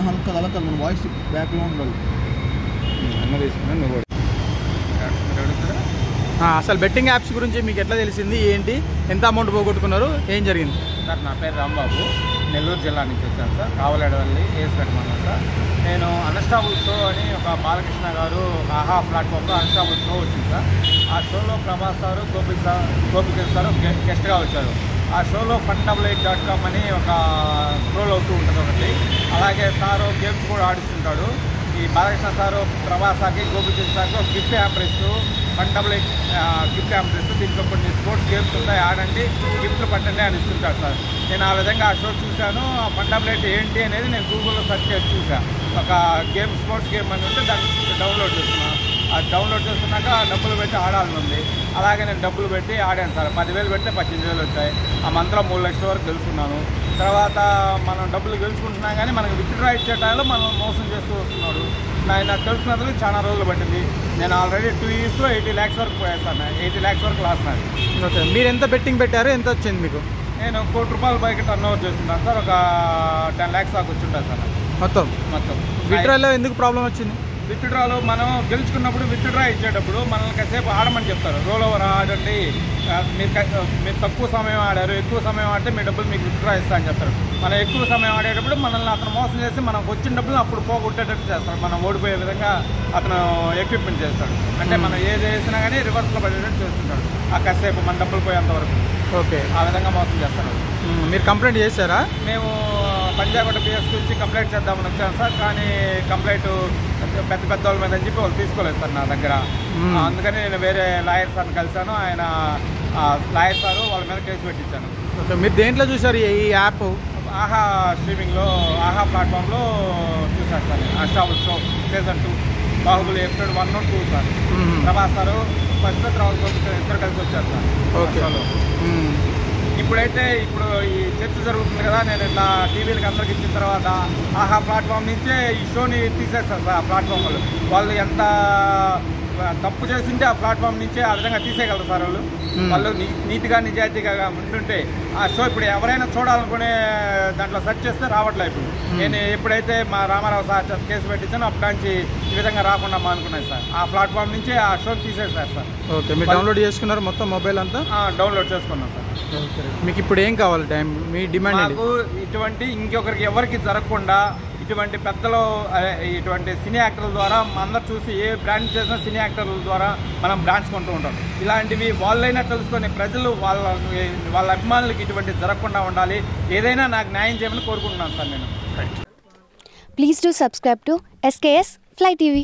హల్క మన వాయిస్ బ్యాక్లో ఉండాలి. అన్న తీసుకున్నా నువ్వు అసలు బెట్టింగ్ యాప్స్ గురించి మీకు ఎట్లా తెలిసింది, ఏంటి, ఎంత అమౌంట్ పోగొట్టుకున్నారు, ఏం జరిగింది? సార్ నా పేరు రాంబాబు, నెల్లూరు జిల్లా నుంచి వచ్చాను సార్. కావలేడవల్లి ఏస్ పెట్టమన్నాను సార్. నేను అన్స్టాబుల్ షో అని ఒక బాలకృష్ణ గారు ఆహా ప్లాట్ఫామ్లో అన్స్టాబుల్ షో వచ్చింది సార్. ఆ షోలో ప్రభాస్ సారు గోపిచంద్ సారు గెస్ట్గా వచ్చారు. ఆ షోలో fun88.com అని ఒక స్క్రోల్ అవుతూ ఉంటుంది ఒకటి. అలాగే సారు గేమ్స్ కూడా ఆడిస్తుంటాడు. ఈ బాలకృష్ణ సారు ప్రభాసాకి గోపిచంద్ సార్కి ఒక గిఫ్ట్ హ్యాంపర్ ఇస్తూ fun88 గిఫ్ట్ హ్యాంపర్ ఇస్తూ దీంట్లో కొన్ని స్పోర్ట్స్ గేమ్స్ ఉంటాయి, ఆడండి గిఫ్ట్లు పట్టండి అని ఇస్తుంటాడు సార్. నేను ఆ విధంగా ఆ షో చూశాను. fun88 ఏంటి అనేది నేను గూగుల్లో సెర్చ్ చేసి చూశాను. ఒక గేమ్ స్పోర్ట్స్ గేమ్ అని ఉంటే దాన్ని డౌన్లోడ్ చేస్తున్నాను. అది డౌన్లోడ్ చేస్తున్నాక డబ్బులు పెట్టి ఆడాలని ఉంది. అలాగే నేను డబ్బులు పెట్టి ఆడాను సార్. 10,000 పెడితే 18,000 వచ్చాయి. ఆ మంత్రం 3 లక్షల వరకు గెలుచుకున్నాను. తర్వాత మనం డబ్బులు గెలుచుకుంటున్నాం కానీ మనకు విత్డ్రా ఇచ్చే టైంలో మనం మోసం చేస్తూ వస్తున్నాడు. నాకు తెలుసుకున్నందుకు చాలా రోజులు పట్టింది. నేను ఆల్రెడీ 2 ఇయర్స్లో 80 lakhs వరకు పోయేస్తాను. 80 lakhs వరకు లాస్ నాది. ఓకే, మీరు ఎంత బెట్టింగ్ పెట్టారు, ఎంత వచ్చింది మీకు? నేను ₹1 కోటి పైకి టర్న్ ఓవర్ చేస్తున్నాను సార్. ఒక 10 lakhs దాకా వచ్చి సార్ మొత్తం. విత్డ్రాలో ఎందుకు ప్రాబ్లం వచ్చింది? విత్డ్రాలో మనం గెలుచుకున్నప్పుడు విత్డ్రా ఇచ్చేటప్పుడు మనల్ని కాసేపు ఆడమని చెప్తారు. రోల్ ఓవర్ ఆడండి, మీరు తక్కువ సమయం ఆడారు, ఎక్కువ సమయం ఆడితే మీ డబ్బులు మీకు విత్డ్రా ఇస్తా అని చెప్తారు. మనం ఎక్కువ సమయం ఆడేటప్పుడు మనల్ని అతను మోసం చేసి మనకు వచ్చిన డబ్బులు అప్పుడు పోగొట్టేటట్టు చేస్తాడు. మనం ఓడిపోయే విధంగా అతను ఎక్విప్మెంట్ చేస్తాడు. అంటే మనం ఏది వేసినా కానీ రివర్స్లో పడేటట్టు చేస్తుంటాడు. ఆ కాసేపు మన డబ్బులు పోయేంతవరకు. ఓకే, ఆ విధంగా మోసం చేస్తాడు. మీరు కంప్లైంట్ చేశారా? మేము పంజాగుట్ట పిఎస్ గురించి కంప్లైంట్ చేద్దామని వచ్చాను సార్. కానీ కంప్లైంట్ పెద్ద వాళ్ళ మీద అని చెప్పి వాళ్ళు తీసుకోలేదు సార్ నా దగ్గర. అందుకని నేను వేరే లాయర్ సార్ని కలిశాను. ఆయన లాయర్ సారు వాళ్ళ మీద కేసు పెట్టించాను. ఓకే, మీరు దేంట్లో చూసారు ఈ యాప్? ఆహా స్ట్రీమింగ్లో, ఆహా ప్లాట్ఫామ్లో చూశాను sir. Unstable show season 2 Baahubali episode 1 and 2 sir. Prabhas sir first తర్వాత ఇద్దరు కలిసి వచ్చారు సార్. ఓకే, ఇప్పుడైతే ఇప్పుడు ఈ చర్చ జరుగుతుంది కదా, నేను ఇట్లా టీవీలకు అందరికి ఇచ్చిన తర్వాత ఆహా ప్లాట్ఫామ్ నుంచే ఈ షోని తీసేస్తారు సార్. ఆ ప్లాట్ఫామ్ వాళ్ళు ఎంత తప్పు చేసింటే ఆ ప్లాట్ఫామ్ నుంచే ఆ విధంగా తీసేయగలరు సార్. వాళ్ళు నీట్గా నిజాయితీగా ఉంటుంటే ఆ షో ఇప్పుడు ఎవరైనా చూడాలనుకునే దాంట్లో సెర్చ్ చేస్తే రావట్లేదు. ఇప్పుడు నేను ఎప్పుడైతే మా రామారావు సార్ కేసు పెట్టించానో అప్పటి నుంచి ఈ విధంగా రాకుండా అనుకున్నాను సార్. ఆ ప్లాట్ఫామ్ నుంచి ఆ షో తీసేస్తారు సార్. ఓకే, మీరు డౌన్లోడ్ చేసుకున్నారు మొత్తం మొబైల్ అంతా? డౌన్లోడ్ చేసుకున్నాను సార్. మీకు ఇప్పుడు ఏం కావాలి టైం, మీ డిమాండ్? నాకు ఇటువంటి ఇంకొకరికి ఎవరికి జరగకుండా ఇటువంటి పెద్దలు ఇటువంటి సినీ యాక్టర్ల ద్వారా అందరు చూసి ఏ బ్రాండ్ చేసిన సినీ యాక్టర్ల ద్వారా మనం బ్రాండ్స్ కొంటూ ఉంటాం. ఇలాంటివి వాళ్ళైనా తెలుసుకొని ప్రజలు వాళ్ళ అభిమానులకి ఇటువంటి జరగకుండా ఉండాలి. ఏదైనా నాకు న్యాయం చేయమని కోరుకుంటున్నాను సార్ నేను. Please do subscribe to SKS Fly TV.